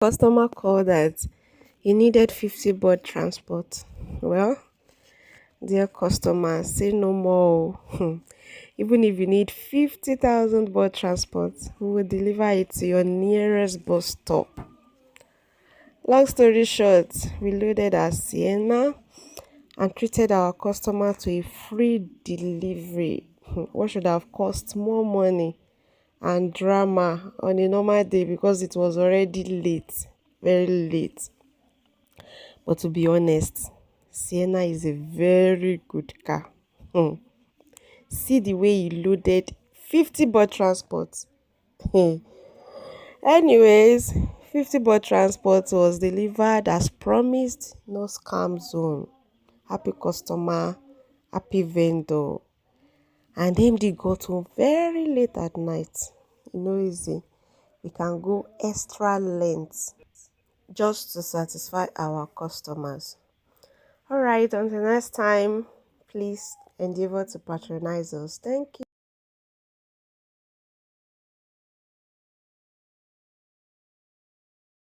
Customer called that he needed 50 board transport. Well, dear customer, say no more. Even if you need 50,000 board transport, we will deliver it to your nearest bus stop. Long story short, we loaded our Sienna and treated our customer to a free delivery. What should have cost more money and drama on a normal day because it was already late, very late. But to be honest, Sienna is a very good car. Hmm. See the way he loaded 50 board transport. Anyways, 50 board transport was delivered as promised. No scam zone. Happy customer, happy vendor. And MD got home very late at night. Easy. We can go extra length just to satisfy our customers. All right, until next time, please endeavor to patronize us. Thank you.